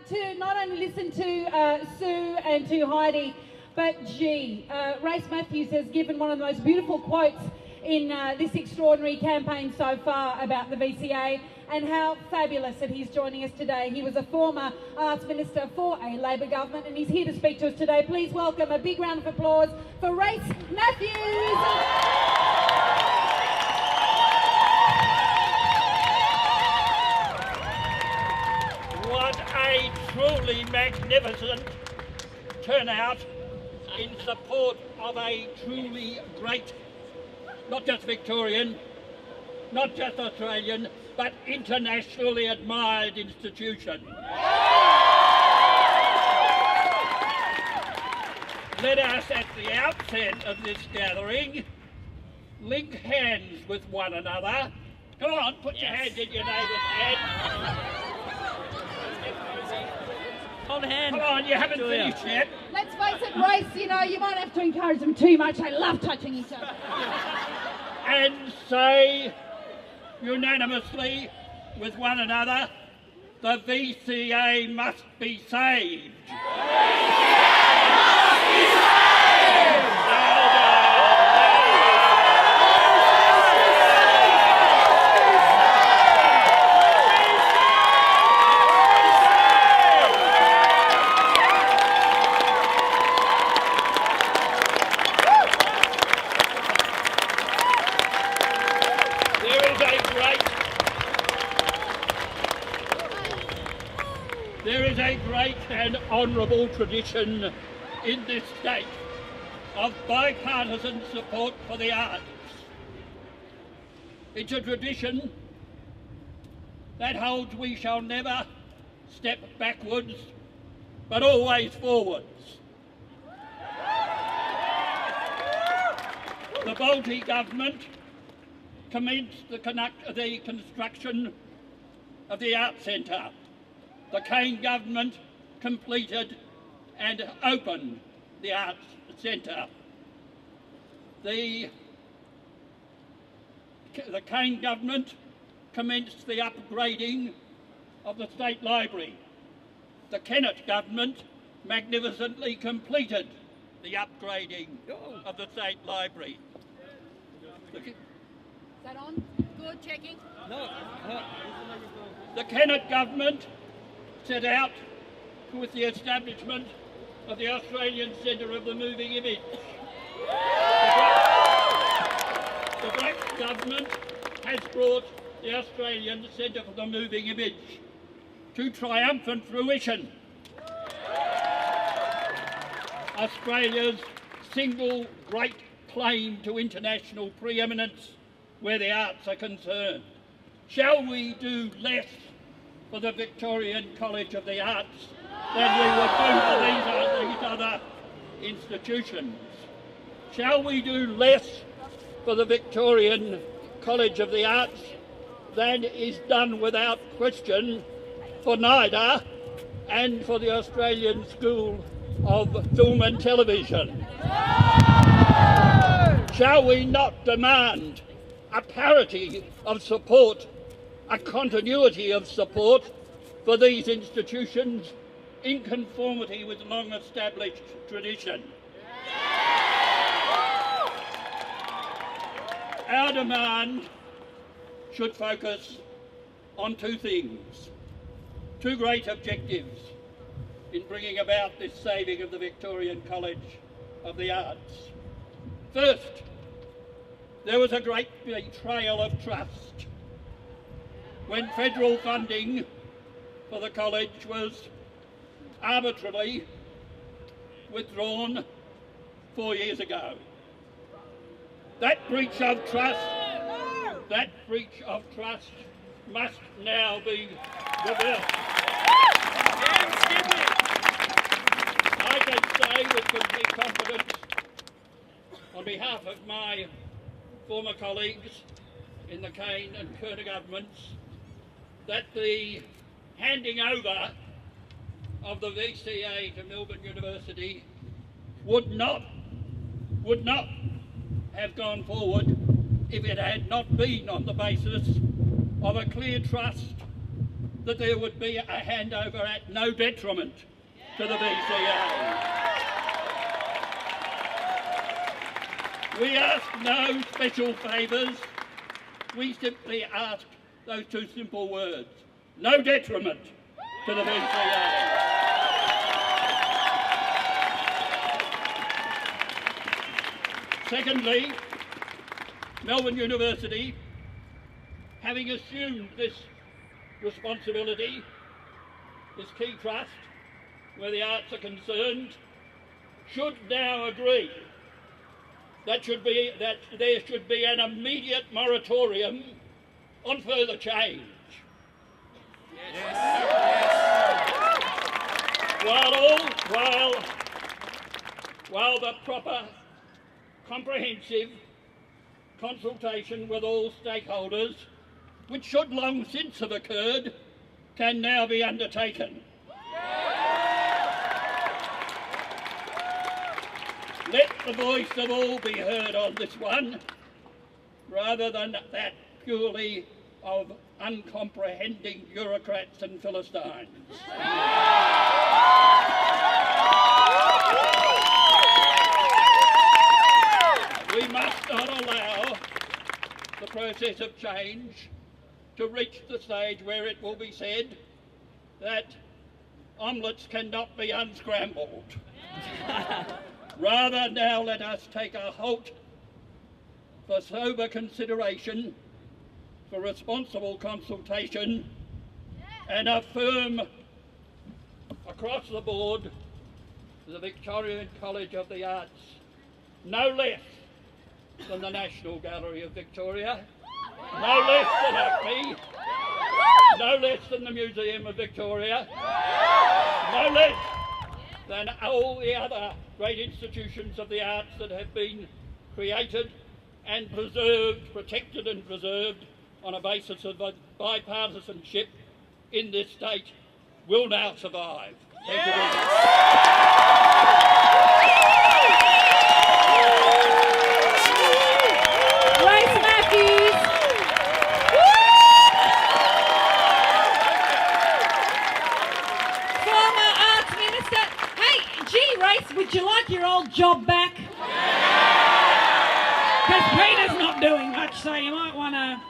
to not only listen to Sue and to Heidi, but gee, Race Mathews has given one of the most beautiful quotes in this extraordinary campaign so far about the VCA, and how fabulous that he's joining us today. He was a former Arts Minister for a Labor government, and he's here to speak to us today. Please welcome a big round of applause for Race Mathews. What a truly magnificent turnout in support of a truly great, not just Victorian, not just Australian, but internationally admired institution. Let us, at the outset of this gathering, link hands with one another. Come on, put your hand in your neighbour's hand. Hold hand. Come on, you haven't finished yet. Let's face it, Race, you know, you might have to encourage them too much. They love touching each other. And say unanimously with one another, the VCA must be saved. There is a great and honourable tradition in this state of bipartisan support for the arts. It's a tradition that holds we shall never step backwards, but always forwards. The Bolte government commenced the construction of the Arts Centre. The Kane government completed and opened the Arts Centre. The Kane government commenced the upgrading of the State Library. The Kennett government magnificently completed the upgrading of the State Library. Is that on? Good, checking. No. The Kennett government set out with the establishment of the Australian Centre of the Moving Image. The Black government has brought the Australian Centre for the Moving Image to triumphant fruition. Australia's single great claim to international preeminence where the arts are concerned. Shall we do less for the Victorian College of the Arts than we would do for these other institutions? Shall we do less for the Victorian College of the Arts than is done without question for NIDA and for the Australian School of Film and Television? Shall we not demand a parity of support, a continuity of support for these institutions in conformity with long-established tradition? Our demand should focus on two things, two great objectives in bringing about this saving of the Victorian College of the Arts. First, there was a great betrayal of trust when federal funding for the college was arbitrarily withdrawn 4 years ago. That breach of trust must now be reversed. I can say with complete confidence, on behalf of my former colleagues in the Kane and Kerner governments, that the handing over of the VCA to Melbourne University would not have gone forward if it had not been on the basis of a clear trust that there would be a handover at no detriment to the VCA. We ask no special favours. We simply ask those two simple words: no detriment to the VCA. Secondly, Melbourne University, having assumed this responsibility, this key trust where the arts are concerned, should now agree that there should be an immediate moratorium on further change. While the proper comprehensive consultation with all stakeholders, which should long since have occurred, can now be undertaken. Let the voice of all be heard on this one, rather than that purely of uncomprehending bureaucrats and Philistines. We must not allow the process of change to reach the stage where it will be said that omelettes cannot be unscrambled. Rather, now let us take a halt for sober consideration, for responsible consultation, and affirm across the board the Victorian College of the Arts no less than the National Gallery of Victoria, no less than ACME, no less than the Museum of Victoria, no less than all the other great institutions of the arts that have been created and preserved, protected and preserved on a basis of bipartisanship in this state will now survive. Thank you very much. Mathews. Former Arts Minister. Hey, gee, Race, would you like your old job back? Because Peter's not doing much, so you might want to